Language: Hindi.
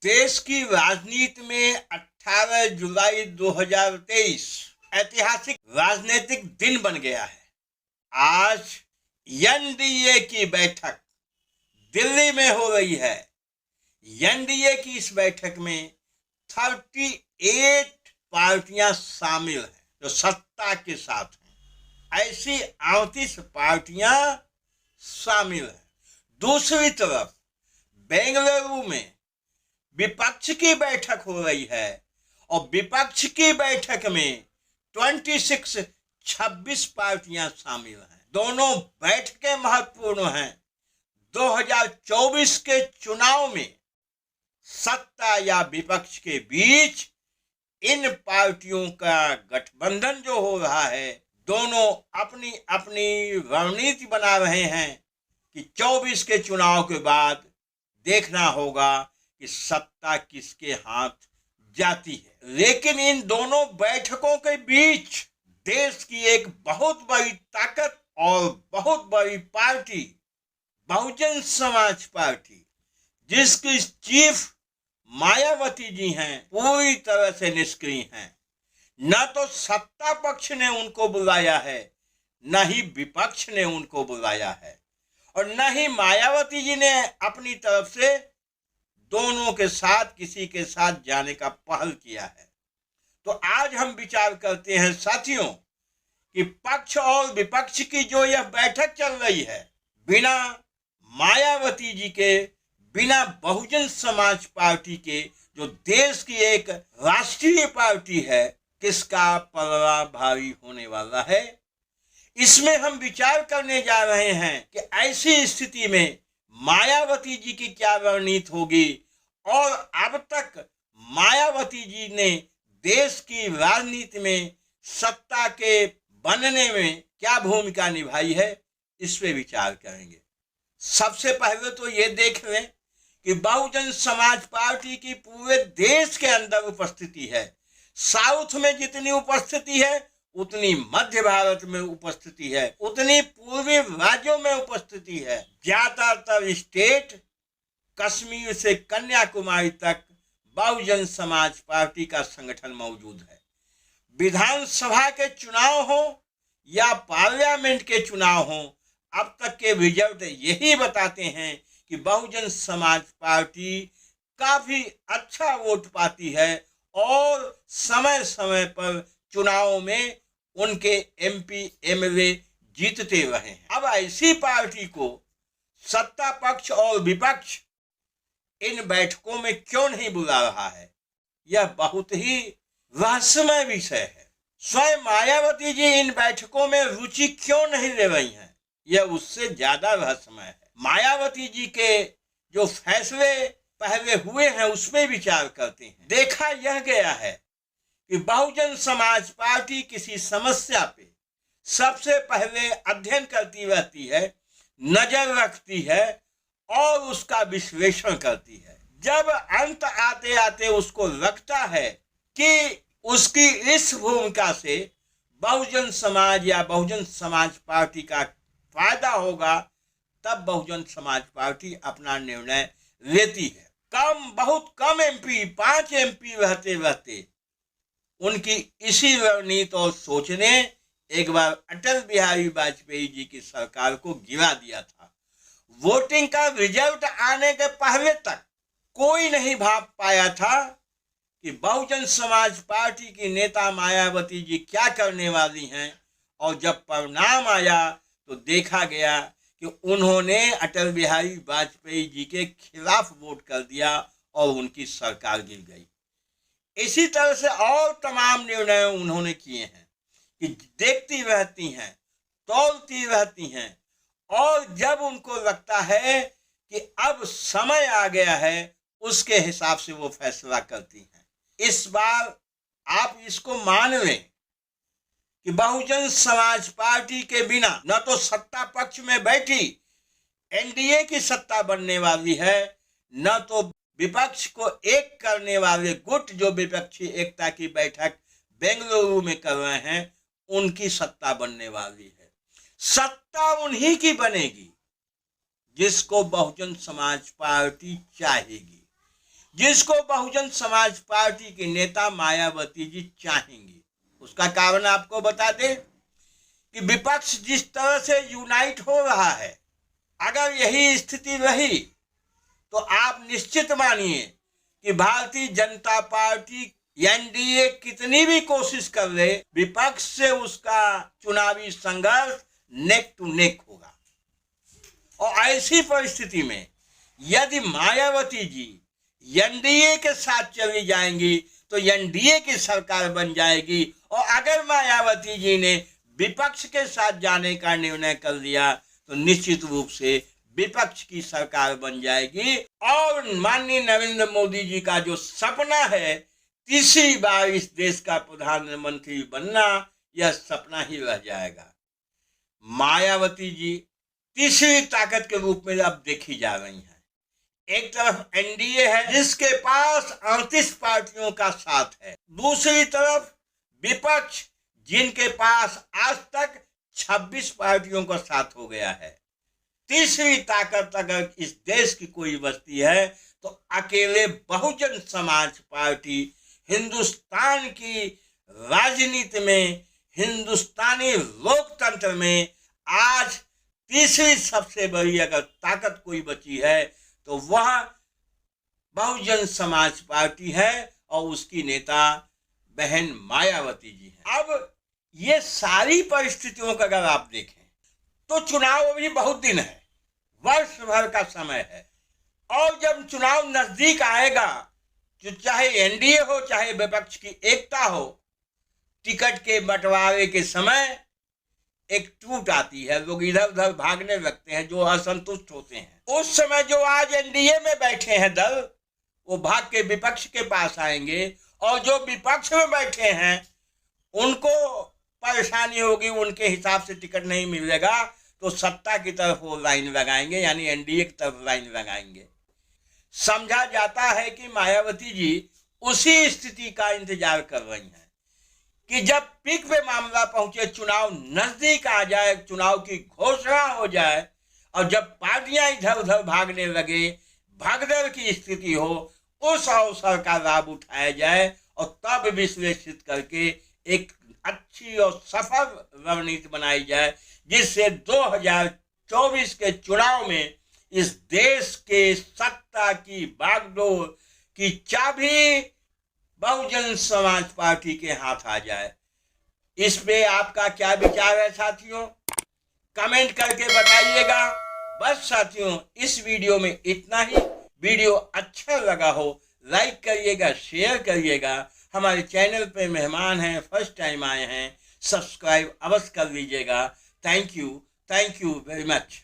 देश की राजनीति में 18 जुलाई 2023 ऐतिहासिक राजनीतिक दिन बन गया है। आज एनडीए की बैठक दिल्ली में हो रही है। एनडीए की इस बैठक में 38 पार्टियां शामिल हैं जो सत्ता के साथ हैं। ऐसी 38 पार्टियां शामिल हैं। दूसरी तरफ बेंगलुरु में विपक्ष की बैठक हो रही है और विपक्ष की बैठक में 26 पार्टियां शामिल हैं। दोनों बैठकें महत्वपूर्ण हैं। 2024 के चुनाव में सत्ता या विपक्ष के बीच इन पार्टियों का गठबंधन जो हो रहा है, दोनों अपनी अपनी रणनीति बना रहे हैं कि 24 के चुनाव के बाद देखना होगा कि सत्ता किसके हाथ जाती है। लेकिन इन दोनों बैठकों के बीच देश की एक बहुत बड़ी ताकत और बहुत बड़ी पार्टी बहुजन समाज पार्टी, जिसकी चीफ मायावती जी हैं, पूरी तरह से निष्क्रिय हैं। न तो सत्ता पक्ष ने उनको बुलाया है, न ही विपक्ष ने उनको बुलाया है, और न ही मायावती जी ने अपनी तरफ से दोनों के साथ किसी के साथ जाने का पहल किया है। तो आज हम विचार करते हैं साथियों कि पक्ष और विपक्ष की जो यह बैठक चल रही है, बिना मायावती जी के, बिना बहुजन समाज पार्टी के, जो देश की एक राष्ट्रीय पार्टी है, किसका पलड़ा भारी होने वाला है। इसमें हम विचार करने जा रहे हैं कि ऐसी स्थिति में मायावती जी की क्या रणनीति होगी और अब तक मायावती जी ने देश की राजनीति में सत्ता के बनने में क्या भूमिका निभाई है, इस पे विचार करेंगे। सबसे पहले तो ये देख लें कि बहुजन समाज पार्टी की पूरे देश के अंदर उपस्थिति है। साउथ में जितनी उपस्थिति है उतनी मध्य भारत में उपस्थिति है, उतनी पूर्वी राज्यों में उपस्थिति है। ज्यादातर स्टेट, कश्मीर से कन्याकुमारी तक बहुजन समाज पार्टी का संगठन मौजूद है। विधानसभा के चुनाव हो या पार्लियामेंट के चुनाव हो, अब तक के रिजल्ट यही बताते हैं कि बहुजन समाज पार्टी काफी अच्छा वोट पाती है और समय समय पर चुनाव में उनके एमपी एमएलए जीतते रहे हैं। अब ऐसी पार्टी को सत्ता पक्ष और विपक्ष इन बैठकों में क्यों नहीं बुला रहा है, यह बहुत ही रहस्यमय विषय है। स्वयं मायावती जी इन बैठकों में रुचि क्यों नहीं ले रही हैं, यह उससे ज्यादा रहस्यमय है। मायावती जी के जो फैसले पहले हुए हैं उस पर विचार करते हैं। देखा यह गया है कि बहुजन समाज पार्टी किसी समस्या पे सबसे पहले अध्ययन करती रहती है, नजर रखती है और उसका विश्लेषण करती है। जब अंत आते आते उसको लगता है कि उसकी इस भूमिका से बहुजन समाज या बहुजन समाज पार्टी का फायदा होगा, तब बहुजन समाज पार्टी अपना निर्णय लेती है। बहुत कम एमपी, 5 एमपी रहते रहते उनकी इसी रणनीति और सोच ने एक बार अटल बिहारी वाजपेयी जी की सरकार को गिरा दिया था। वोटिंग का रिजल्ट आने के पहले तक कोई नहीं भाप पाया था कि बहुजन समाज पार्टी की नेता मायावती जी क्या करने वाली हैं, और जब परिणाम आया तो देखा गया कि उन्होंने अटल बिहारी वाजपेयी जी के खिलाफ वोट कर दिया और उनकी सरकार गिर गई। इसी तरह से और तमाम निर्णय उन्होंने किए हैं कि देखती रहती हैं, तौलती रहती हैं, और जब उनको लगता है कि अब समय आ गया है, उसके हिसाब से वो फैसला करती हैं। इस बार आप इसको मान लें कि बहुजन समाज पार्टी के बिना न तो सत्ता पक्ष में बैठी एनडीए की सत्ता बनने वाली है, न तो विपक्ष को एक करने वाले गुट जो विपक्षी एकता की बैठक बेंगलुरु में कर रहे हैं, उनकी सत्ता बनने वाली है। सत्ता उन्हीं की बनेगी जिसको बहुजन समाज पार्टी चाहेगी। जिसको बहुजन समाज पार्टी के नेता मायावती जी चाहेंगी। उसका कारण आपको बता दें कि विपक्ष जिस तरह से यूनाइट हो रहा है, अगर यही स्थिति रही तो आप निश्चित मानिए कि भारतीय जनता पार्टी एनडीए कितनी भी कोशिश कर ले, विपक्ष से उसका चुनावी संघर्ष नेक टू नेक होगा। और ऐसी परिस्थिति में यदि मायावती जी एनडीए के साथ चली जाएंगी तो एनडीए की सरकार बन जाएगी, और अगर मायावती जी ने विपक्ष के साथ जाने का निर्णय कर लिया तो निश्चित रूप से विपक्ष की सरकार बन जाएगी। और माननीय नरेंद्र मोदी जी का जो सपना है तीसरी बार इस देश का प्रधानमंत्री बनना, यह सपना ही रह जाएगा। मायावती जी तीसरी ताकत के रूप में अब देखी जा रही हैं। एक तरफ एनडीए है जिसके पास 38 पार्टियों का साथ है, दूसरी तरफ विपक्ष जिनके पास आज तक 26 पार्टियों का साथ हो गया है। तीसरी ताकत अगर इस देश की कोई बस्ती है तो अकेले बहुजन समाज पार्टी हिंदुस्तान की राजनीति में, हिंदुस्तानी लोकतंत्र में आज तीसरी सबसे बड़ी अगर ताकत कोई बची है तो वह बहुजन समाज पार्टी है और उसकी नेता बहन मायावती जी हैं। अब ये सारी परिस्थितियों का अगर आप देखें तो चुनाव अभी बहुत दिन है, वर्ष भर का समय है, और जब चुनाव नजदीक आएगा तो चाहे एनडीए हो चाहे विपक्ष की एकता हो, टिकट के बंटवारे के समय एक टूट आती है, लोग इधर उधर भागने लगते हैं जो असंतुष्ट होते हैं। उस समय जो आज एनडीए में बैठे हैं दल, वो भाग के विपक्ष के पास आएंगे, और जो विपक्ष में बैठे हैं उनको परेशानी होगी, उनके हिसाब से टिकट नहीं मिलेगा तो सत्ता की तरफ वो लाइन लगाएंगे, यानी एनडीए की तरफ लाइन लगाएंगे। समझा जाता है कि मायावती जी उसी स्थिति का इंतजार कर रही हैं कि जब पीक पे मामला पहुंचे, चुनाव नजदीक आ जाए, चुनाव की घोषणा हो जाए, और जब पार्टियां इधर उधर भागने लगे, भगदड़ की स्थिति हो, उस अवसर का लाभ उठाया जाए और तब विश्लेषित करके एक अच्छी और सफल रणनीति बनाई जाए जिससे 2024 के चुनाव में इस देश के सत्ता की बागडोर की चाबी बहुजन समाज पार्टी के हाथ आ जाए। इस पे आपका क्या विचार है साथियों, कमेंट करके बताइएगा। बस साथियों, इस वीडियो में इतना ही। वीडियो अच्छा लगा हो लाइक करिएगा, शेयर करिएगा। हमारे चैनल पे मेहमान हैं, फर्स्ट टाइम आए हैं, सब्सक्राइब अवश्य कर लीजिएगा। Thank you very much.